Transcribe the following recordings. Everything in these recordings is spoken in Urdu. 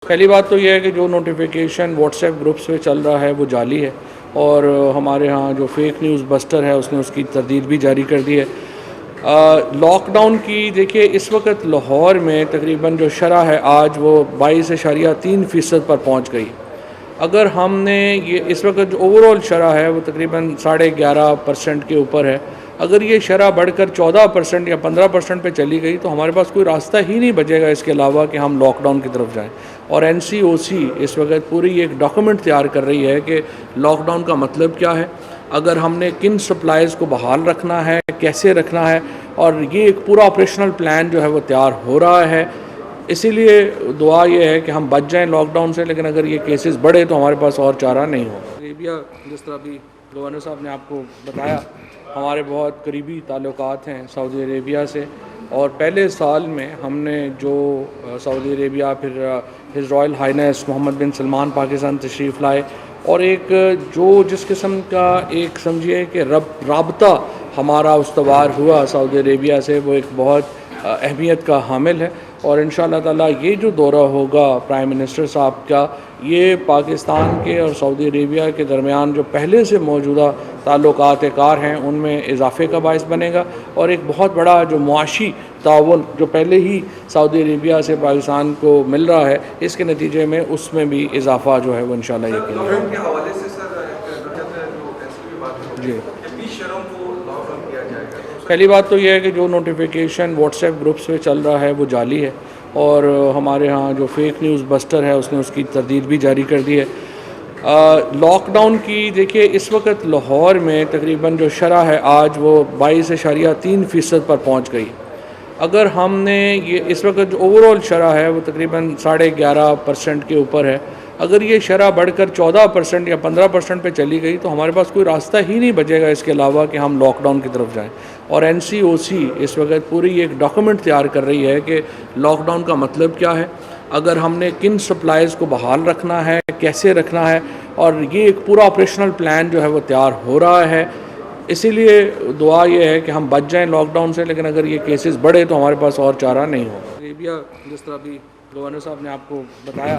پہلی بات تو یہ ہے کہ جو نوٹیفیکیشن واٹس ایپ گروپس پہ چل رہا ہے وہ جعلی ہے، اور ہمارے ہاں جو فیک نیوز بسٹر ہے اس نے اس کی تردید بھی جاری کر دی ہے۔ لاک ڈاؤن کی دیکھیے اس وقت لاہور میں تقریباً جو شرح ہے آج وہ 22.3% پر پہنچ گئی۔ اگر ہم نے یہ اس وقت جو اوورال شرح ہے وہ تقریباً 11.5% کے اوپر ہے، اگر یہ شرح بڑھ کر 14% یا 15% پہ چلی گئی تو ہمارے پاس کوئی راستہ ہی نہیں بچے گا اس کے علاوہ کہ ہم لاک ڈاؤن کی طرف جائیں۔ اور NCOC اس وقت پوری ایک ڈاکومنٹ تیار کر رہی ہے کہ لاک ڈاؤن کا مطلب کیا ہے، اگر ہم نے کن سپلائز کو بحال رکھنا ہے، کیسے رکھنا ہے، اور یہ ایک پورا آپریشنل پلان جو ہے وہ تیار ہو رہا ہے۔ اسی لیے دعا یہ ہے کہ ہم بچ جائیں لاک ڈاؤن سے، لیکن اگر یہ کیسز بڑھے تو ہمارے پاس اور چارہ نہیں ہوگا۔ عربیہ، جس طرح بھی گورنر صاحب نے آپ کو بتایا، ہمارے بہت قریبی تعلقات ہیں سعودی عربیہ سے، اور پہلے سال میں ہم نے جو سعودی عربیہ پھر ہز رائل ہائنس محمد بن سلمان پاکستان تشریف لائے، اور ایک جو جس قسم کا ایک سمجھیے کہ رابطہ ہمارا استوار ہوا سعودی عربیہ سے، وہ ایک بہت اہمیت کا حامل ہے۔ اور انشاءاللہ تعالیٰ یہ جو دورہ ہوگا پرائم منسٹر صاحب کا، یہ پاکستان کے اور سعودی عربیہ کے درمیان جو پہلے سے موجودہ تعلقات کار ہیں ان میں اضافے کا باعث بنے گا، اور ایک بہت بڑا جو معاشی تعاون جو پہلے ہی سعودی عربیہ سے پاکستان کو مل رہا ہے، اس کے نتیجے میں اس میں بھی اضافہ جو ہے وہ انشاءاللہ یقینی ہوگا۔ جی، پہلی بات تو یہ ہے کہ جو نوٹیفیکیشن واٹس ایپ گروپس پہ چل رہا ہے وہ جعلی ہے، اور ہمارے ہاں جو فیک نیوز بسٹر ہے اس نے اس کی تردید بھی جاری کر دی ہے۔ لاک ڈاؤن کی دیکھیے اس وقت لاہور میں تقریباً جو شرح ہے آج وہ 22.3% پر پہنچ گئی۔ اگر ہم نے یہ اس وقت جو اوورال شرح ہے وہ تقریباً 11.5% کے اوپر ہے، اگر یہ شرح بڑھ کر 14% یا 15% پہ چلی گئی تو ہمارے پاس کوئی راستہ ہی نہیں بچے گا اس کے علاوہ کہ ہم لاک ڈاؤن کی طرف جائیں۔ اور NCOC اس وقت پوری ایک ڈاکومنٹ تیار کر رہی ہے کہ لاک ڈاؤن کا مطلب کیا ہے، اگر ہم نے کن سپلائز کو بحال رکھنا ہے، کیسے رکھنا ہے، اور یہ ایک پورا آپریشنل پلان جو ہے وہ تیار ہو رہا ہے۔ اسی لیے دعا یہ ہے کہ ہم بچ جائیں لاک ڈاؤن سے، لیکن اگر یہ کیسز بڑھے تو ہمارے پاس اور چارہ نہیں ہوگا۔ عربیہ، جس طرح بھی گورنر صاحب نے آپ کو بتایا،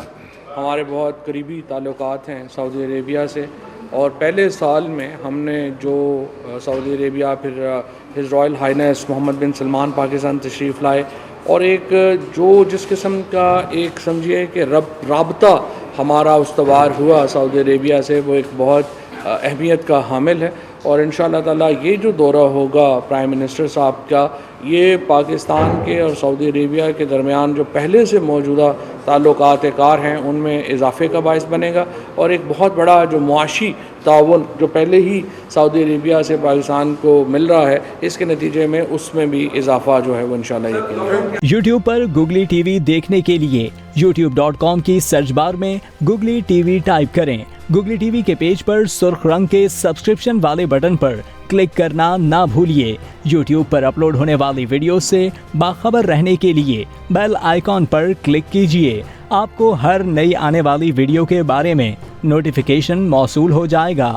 ہمارے بہت قریبی تعلقات ہیں سعودی عربیہ سے، اور پہلے سال میں ہم نے جو سعودی عربیہ پھر ہز رائل ہائنس محمد بن سلمان پاکستان تشریف لائے، اور ایک جو جس قسم کا ایک سمجھیے کہ رابطہ ہمارا استوار ہوا سعودی عربیہ سے، وہ ایک بہت اہمیت کا حامل ہے۔ اور انشاءاللہ تعالیٰ یہ جو دورہ ہوگا پرائم منسٹر صاحب کا، یہ پاکستان کے اور سعودی عربیہ کے درمیان جو پہلے سے موجودہ تعلقات کار ہیں ان میں اضافے کا باعث بنے گا، اور ایک بہت بڑا جو معاشی تعاون جو پہلے ہی سعودی عربیہ سے پاکستان کو مل رہا ہے، اس کے نتیجے میں اس میں بھی اضافہ جو ہے وہ انشاءاللہ یقینی ہوگا۔ یوٹیوب پر گوگلی ٹی وی دیکھنے کے لیے youtube.com کی سرچ بار میں گوگلی ٹی وی ٹائپ کریں۔ گوگلی ٹی وی کے پیج پر سرخ رنگ کے سبسکرپشن والے بٹن پر کلک کرنا نہ بھولیے۔ یوٹیوب پر اپلوڈ ہونے والی ویڈیو سے باخبر رہنے کے لیے بیل آئیکن پر کلک کیجیے۔ آپ کو ہر نئی آنے والی ویڈیو کے بارے میں نوٹیفیکیشن موصول ہو جائے گا۔